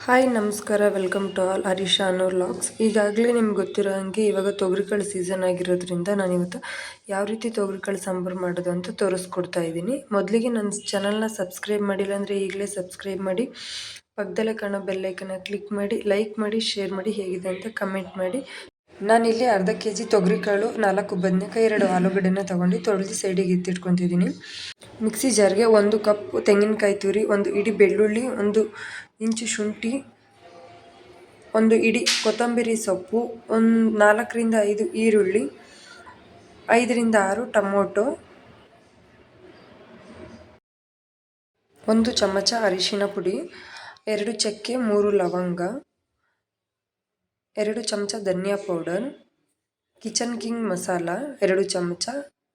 Hi ನಮಸ್ಕಾರ, welcome to all Harisha ಅನ್ನೋ vlogs. ಈಗಾಗಲೇ ನಿಮ್ಗೆ ಗೊತ್ತಿರೋ ಹಾಗೆ ಇವಾಗ ತೊಗರಿಕಾಳು ಸೀಸನ್ ಆಗಿರೋದ್ರಿಂದ ನಾನಿವತ್ತು ಯಾವ ರೀತಿ ತೊಗರಿಕಾಳು ಸಾಂಬಾರು ಮಾಡೋದು ಅಂತ ತೋರಿಸ್ಕೊಡ್ತಾ ಇದ್ದೀನಿ. ಮೊದಲಿಗೆ ನನ್ನ ಚಾನಲ್ನ ಸಬ್ಸ್ಕ್ರೈಬ್ ಮಾಡಿಲ್ಲ ಅಂದರೆ ಈಗಲೇ ಸಬ್ಸ್ಕ್ರೈಬ್ ಮಾಡಿ, ಪಕ್ಕದಲ್ಲೇ ಕಾಣೋ ಬೆಲ್ಲೈಕನ್ನ ಕ್ಲಿಕ್ ಮಾಡಿ, ಲೈಕ್ ಮಾಡಿ, ಶೇರ್ ಮಾಡಿ, ಹೇಗಿದೆ ಅಂತ ಕಮೆಂಟ್ ಮಾಡಿ. ನಾನಿಲ್ಲಿ ಅರ್ಧ kg ತೊಗರಿಕಾಳು, 4 ಬದನೆಕಾಯಿ, 2 ಆಲೂಗಡ್ಡೆನ ತೊಗೊಂಡು ತೊಳೆದು ಸೈಡಿಗೆ ಎತ್ತಿಟ್ಕೊತಿದ್ದೀನಿ. ಮಿಕ್ಸಿ ಜಾರ್ಗೆ 1 ಕಪ್ ತೆಂಗಿನಕಾಯಿ ತುರಿ, 1 ಇಡೀ ಬೆಳ್ಳುಳ್ಳಿ, 1 ಇಂಚು ಶುಂಠಿ, 1 ಇಡೀ ಕೊತ್ತಂಬರಿ ಸೊಪ್ಪು, 4 ರಿಂದ 5 ಈರುಳ್ಳಿ, 5 ರಿಂದ 6 ಟೊಮೊಟೊ, 1 ಚಮಚ ಅರಿಶಿನ ಪುಡಿ, 2 ಚಕ್ಕೆ, 3 ಲವಂಗ, 2 ಚಮಚ ಧನಿಯಾ ಪೌಡರ್, ಕಿಚನ್ ಕಿಂಗ್ ಮಸಾಲ 2 ಚಮಚ,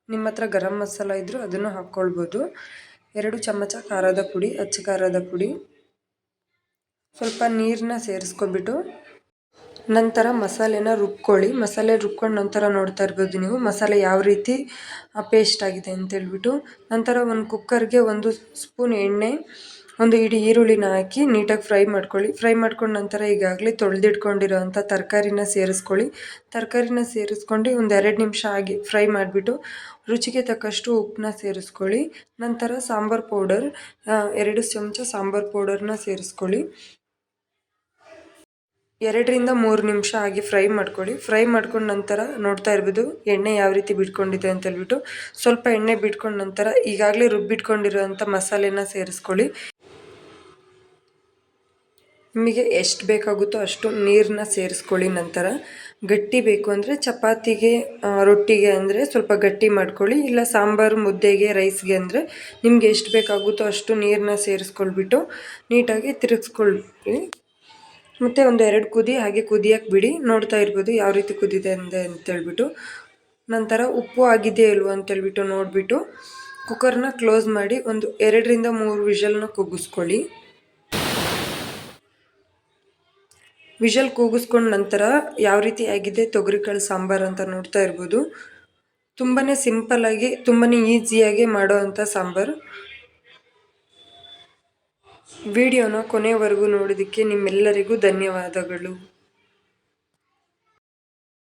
ನಿಮ್ಮ ಹತ್ರ ಗರಂ ಮಸಾಲ ಇದ್ದರೂ ಅದನ್ನು ಹಾಕ್ಕೊಳ್ಬೋದು, 2 ಚಮಚ ಖಾರದ ಪುಡಿ, ಅಚ್ಚ ಖಾರದ ಪುಡಿ, ಸ್ವಲ್ಪ ನೀರನ್ನ ಸೇರಿಸ್ಕೊಬಿಟ್ಟು ನಂತರ ಮಸಾಲೆನ ರುಬ್ಕೊಳ್ಳಿ. ಮಸಾಲೆ ರುಬ್ಕೊಂಡು ನಂತರ ನೋಡ್ತಾ ಇರ್ಬೋದು ನೀವು ಮಸಾಲೆ ಯಾವ ರೀತಿ ಪೇಸ್ಟ್ ಆಗಿದೆ ಅಂತೇಳ್ಬಿಟ್ಟು. ನಂತರ ಒಂದು ಕುಕ್ಕರ್ಗೆ 1 ಸ್ಪೂನ್ ಎಣ್ಣೆ, 1 ಇಡೀ ಈರುಳ್ಳಿನ ಹಾಕಿ ನೀಟಾಗಿ ಫ್ರೈ ಮಾಡ್ಕೊಳ್ಳಿ. ಫ್ರೈ ಮಾಡ್ಕೊಂಡು ನಂತರ ಈಗಾಗಲೇ ತೊಳೆದಿಟ್ಕೊಂಡಿರೋ ಅಂಥ ತರಕಾರಿನ ಸೇರಿಸ್ಕೊಳ್ಳಿ. ತರಕಾರಿನ ಸೇರಿಸ್ಕೊಂಡು ಒಂದು 2 ನಿಮಿಷ ಆಗಿ ಫ್ರೈ ಮಾಡಿಬಿಟ್ಟು ರುಚಿಗೆ ತಕ್ಕಷ್ಟು ಉಪ್ಪನ್ನ ಸೇರಿಸ್ಕೊಳ್ಳಿ. ನಂತರ ಸಾಂಬಾರು ಪೌಡರ್ 2 ಚಮಚ ಸಾಂಬಾರು ಪೌಡರ್ನ ಸೇರಿಸ್ಕೊಳ್ಳಿ. 2 ರಿಂದ 3 ನಿಮಿಷ ಆಗಿ ಫ್ರೈ ಮಾಡ್ಕೊಳ್ಳಿ. ಫ್ರೈ ಮಾಡ್ಕೊಂಡು ನಂತರ ನೋಡ್ತಾ ಇರ್ಬೋದು ಎಣ್ಣೆ ಯಾವ ರೀತಿ ಬಿಟ್ಕೊಂಡಿದೆ ಅಂತ ಹೇಳ್ಬಿಟ್ಟು. ಸ್ವಲ್ಪ ಎಣ್ಣೆ ಬಿಟ್ಕೊಂಡು ನಂತರ ಈಗಾಗಲೇ ರುಬ್ಬಿಟ್ಕೊಂಡಿರೋ ಅಂಥ ಮಸಾಲೆನ ಸೇರಿಸ್ಕೊಳ್ಳಿ. ನಿಮಗೆ ಎಷ್ಟು ಬೇಕಾಗುತ್ತೋ ಅಷ್ಟು ನೀರನ್ನ ಸೇರಿಸ್ಕೊಳ್ಳಿ. ನಂತರ ಗಟ್ಟಿ ಬೇಕು ಅಂದರೆ ಚಪಾತಿಗೆ, ರೊಟ್ಟಿಗೆ ಅಂದರೆ ಸ್ವಲ್ಪ ಗಟ್ಟಿ ಮಾಡ್ಕೊಳ್ಳಿ. ಇಲ್ಲ ಸಾಂಬಾರು, ಮುದ್ದೆಗೆ, ರೈಸ್ಗೆ ಅಂದರೆ ನಿಮಗೆ ಎಷ್ಟು ಬೇಕಾಗುತ್ತೋ ಅಷ್ಟು ನೀರನ್ನ ಸೇರಿಸ್ಕೊಳ್ಬಿಟ್ಟು ನೀಟಾಗಿ ತಿರುಗಿಸ್ಕೊಳ್ಳಿ. ಮತ್ತು ಒಂದು 2 ಕುದಿ ಹಾಗೆ ಕುದಿಯೋಕ್ಕೆ ಬಿಡಿ. ನೋಡ್ತಾ ಇರ್ಬೋದು ಯಾವ ರೀತಿ ಕುದಿದೆ ಅಂತೇಳ್ಬಿಟ್ಟು. ನಂತರ ಉಪ್ಪು ಆಗಿದೆಯೋ ಇಲ್ವೋ ಅಂತೇಳ್ಬಿಟ್ಟು ನೋಡಿಬಿಟ್ಟು ಕುಕ್ಕರ್ನ ಕ್ಲೋಸ್ ಮಾಡಿ ಒಂದು 2 ರಿಂದ 3 ವಿಷಲ್ನ ಕೂಗಿಸ್ಕೊಳ್ಳಿ. ವಿಷಲ್ ಕೂಗಿಸ್ಕೊಂಡು ನಂತರ ಯಾವ ರೀತಿ ಆಗಿದೆ ತೊಗರಿಕಾಳು ಸಾಂಬಾರು ಅಂತ ನೋಡ್ತಾ ಇರ್ಬೋದು. ತುಂಬಾ ಸಿಂಪಲ್ಲಾಗಿ, ತುಂಬಾ ಈಸಿಯಾಗಿ ಮಾಡೋ ಅಂಥ ಸಾಂಬಾರು. ವಿಡಿಯೋನ ಕೊನೆವರೆಗೂ ನೋಡೋದಕ್ಕೆ ನಿಮ್ಮೆಲ್ಲರಿಗೂ ಧನ್ಯವಾದಗಳು.